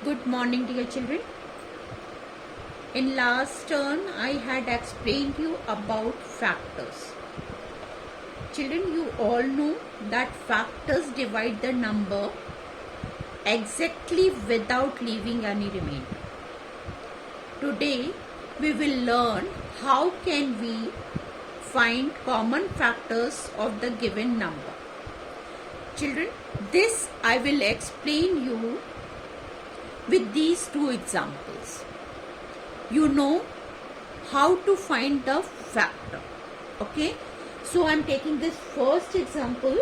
Good morning, dear children. In last turn, I had explained you about factors. Children, you all know that factors divide the number exactly without leaving any remainder. Today, we will learn how can we find common factors of the given number. Children, this I will explain you with these two examples. You know how to find the factor. Okay, so I am taking this first example.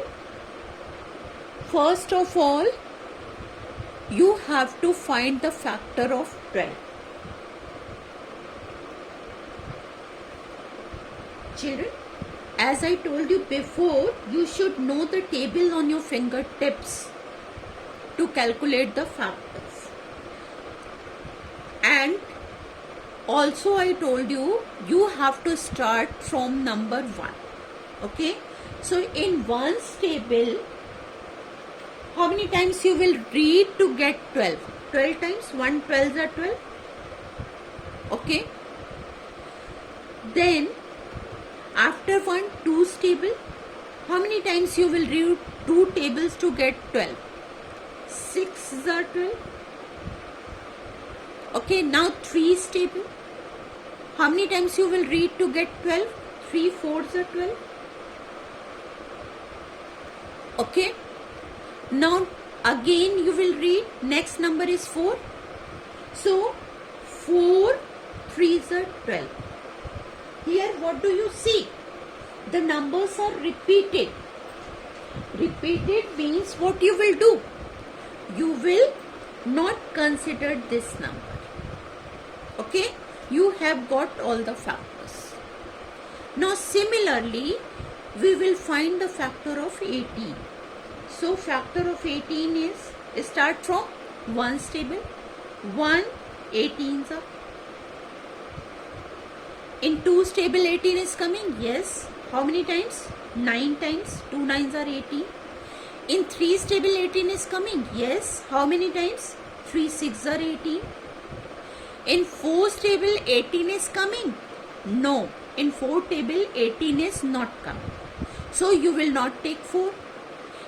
First of all, you have to find the factor of 12. Children, as I told you before, you should know the table on your fingertips to calculate the factors. And also I told you, you have to start from number 1. Okay, so in one's table, how many times you will read to get 12? 12 times, 1 12s are 12. Okay, then after 1 2's table, how many times you will read 2 tables to get 12? 6's are 12. Okay, now 3's table, how many times you will read to get 12? 3 4's are 12. Okay, now again you will read, next number is 4. So 4 3's are 12. Here what do you see? The numbers are repeated. Repeated means what you will do? You will not consider this number. Okay, you have got all the factors. Now similarly, we will find the factor of 18. So factor of 18 is, start from 1's table. 1 18's are. In 2's table 18 is coming. Yes. How many times? 9 times. 2 9's are 18. In 3's table 18 is coming. Yes. How many times? 3 6's are 18. In 4's table 18 is coming. No. In 4 table 18 is not coming. So you will not take 4.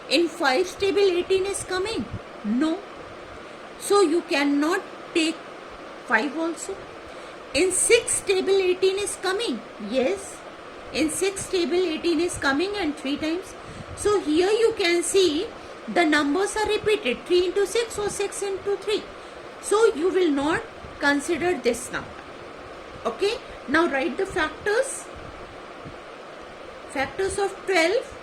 In 5's table 18 is coming. No. So you cannot take 5 also. In 6th table 18 is coming. Yes. In 6th table 18 is coming and 3 times. So here you can see the numbers are repeated. 3 into 6 or 6 into 3. So you will not consider this number. Okay. Now write the factors. Factors of 12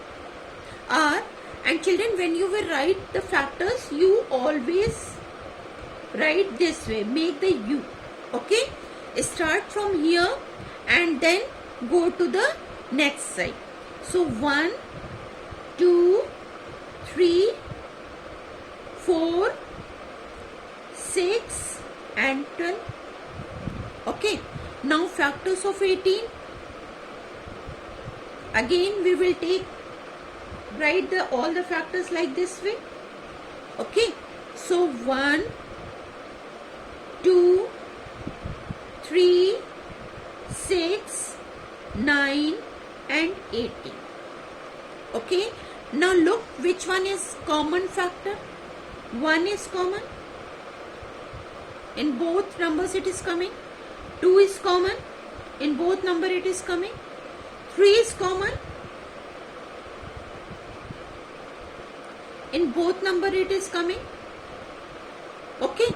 are, and children, when you will write the factors, you always write this way. Make the U. Okay. Start from here and then go to the next side. So 1 2 3 4 6 and 12. Okay. Now factors of 18. Again we will write all the factors like this way. Okay. So 1 2 3 6 9 and 18. Okay. Now look which one is common factor. 1 is common. In both numbers it is coming. 2 is common. In both number it is coming. 3 is common. In both number it is coming. Okay.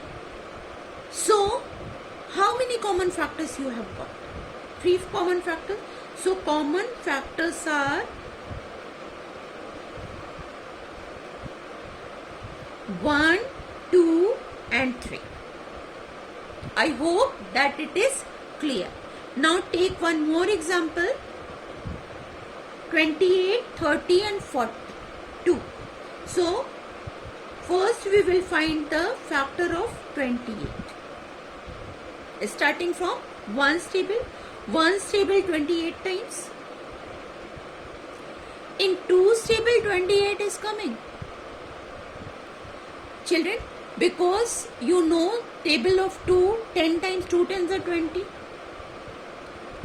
So how many common factors you have got? 3 common factors. So common factors are 1, 2 and 3. I hope that it is clear. Now take one more example. 28, 30 and 42. So first we will find the factor of 28. Starting from 1's table. 1's table 28 times. In 2's table 28 is coming. Children, Because you know table of 2, 10 times 2 tens are 20.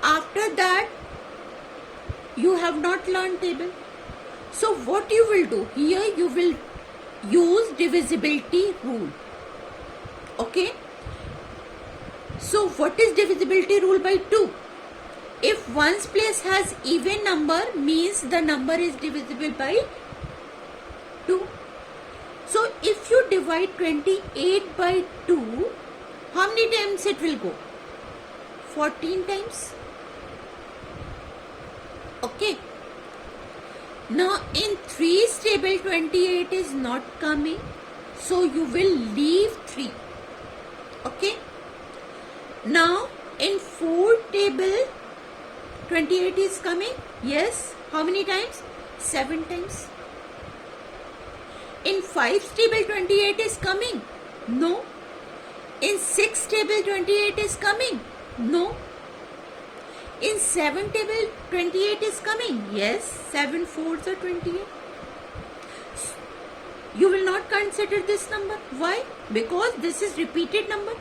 After that, you have not learned table. So what you will do? Here you will use divisibility rule. Okay? So what is divisibility rule by 2? If one's place has even number, means the number is divisible by 2. So if you divide 28 by 2, how many times it will go? 14 times. Okay. Now in 3's table 28 is not coming. So you will leave 3. Okay. Now in 4 table 28 is coming. Yes. How many times? 7 times. In 5's table 28 is coming. No. In 6 table 28 is coming. No. In 7 table 28 is coming. Yes. 7 fours are 28. You will not consider this number. Why? Because this is repeated number.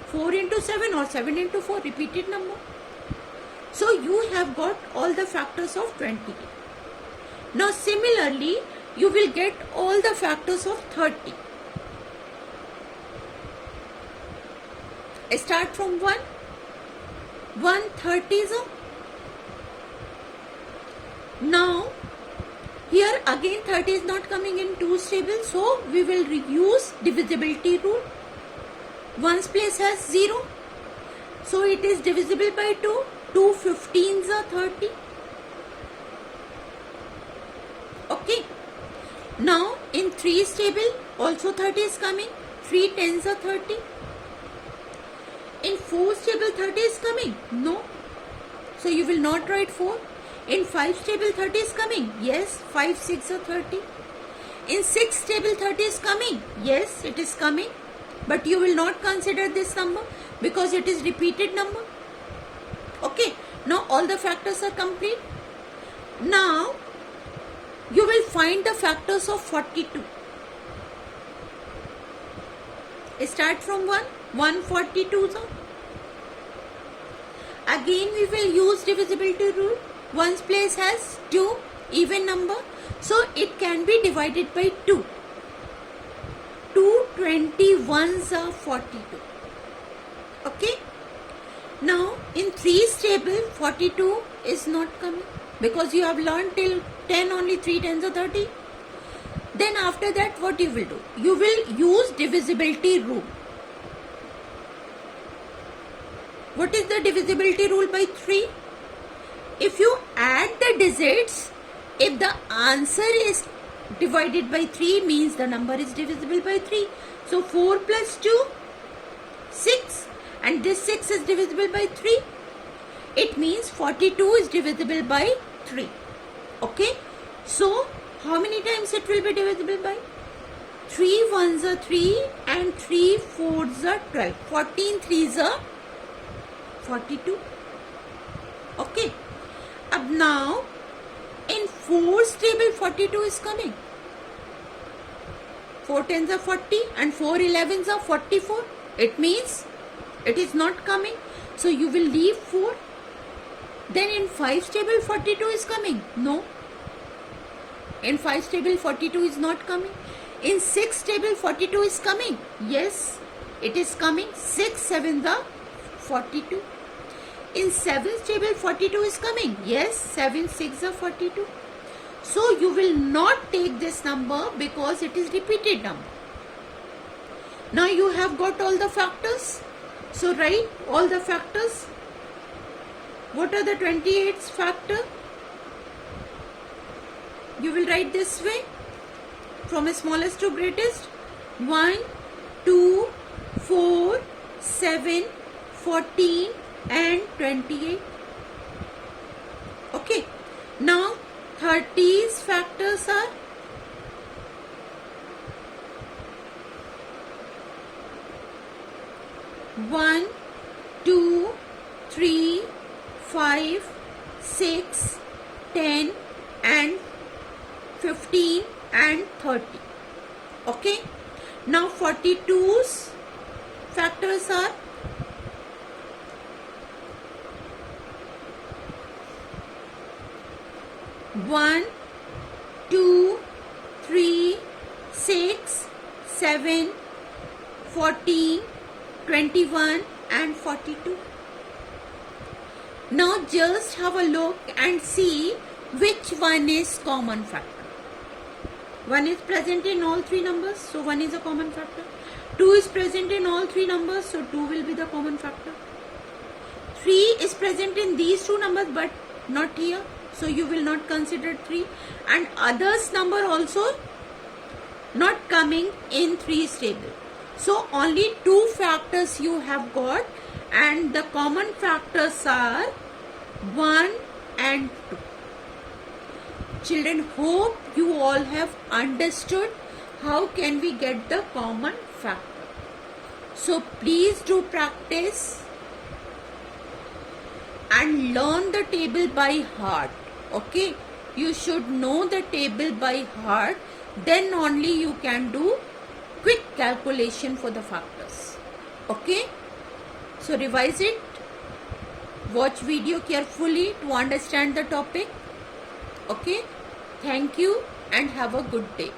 4 into 7 or 7 into 4 repeated number. So you have got all the factors of 28. Now similarly, you will get all the factors of 30. Start from 1. 1 30s. Now here again 30 is not coming in 2's table, so we will use divisibility rule. 1's place has 0, so it is divisible by 2. 2 15s are 30. Okay. Now in 3's table also 30 is coming. 3 10s are 30. In 4's table 30 is coming. No. So you will not write 4. In 5's table 30 is coming. Yes. 5 6 are 30. In 6's table 30 is coming. Yes, it is coming. But you will not consider this number because it is repeated number. Okay. Now all the factors are complete. Now you will find the factors of 42. Start from 1. 142s. Again we will use divisibility rule. 1's place has 2, even number. So it can be divided by 2. 2 21s are 42. Okay. Now in 3's table 42 is not coming because you have learned till 10 only 3 10s are 30. Then after that what you will do? You will use divisibility rule. What is the divisibility rule by 3? If you add the digits, if the answer is divided by 3, means the number is divisible by 3. So 4 plus 2, 6. And this 6 is divisible by 3. It means 42 is divisible by 3. Okay. So how many times it will be divisible by? 3 1s are 3 and 3 4s are 12. 14 3s are 42. Okay. Ab now in 4's table 42 is coming. 4 10s are 40 and 4 11s are 44. It means it is not coming. So you will leave 4. Then in 5's table 42 is coming. No. In 5's table 42 is not coming. In 6's table 42 is coming. Yes, it is coming. 6 7s are 42. In 7's table 42 is coming. Yes, 7 6 are 42. So you will not take this number because it is repeated number. Now you have got all the factors. So write all the factors. What are the 28's factor? You will write this way from smallest to greatest. 1, 2, 4, 7, 14 and 28. Okay. Now 30's factors are 1, 2, 3, 5, 6, 10 and 15 and 30. Okay. Now 42's factors are 1, 2, 3, 6, 7, 14, 21 and 42. Now just have a look and see which one is common factor. 1 is present in all three numbers, so 1 is a common factor. 2 is present in all three numbers, so 2 will be the common factor. 3 is present in these two numbers but not here, so you will not consider 3. And others number also not coming in 3's table. So only 2 factors you have got, and the common factors are 1 and 2. Children, hope you all have understood how can we get the common factor. So please do practice and learn the table by heart. Okay, you should know the table by heart, then only you can do quick calculation for the factors. Okay, so revise it, watch video carefully to understand the topic. Okay, thank you and have a good day.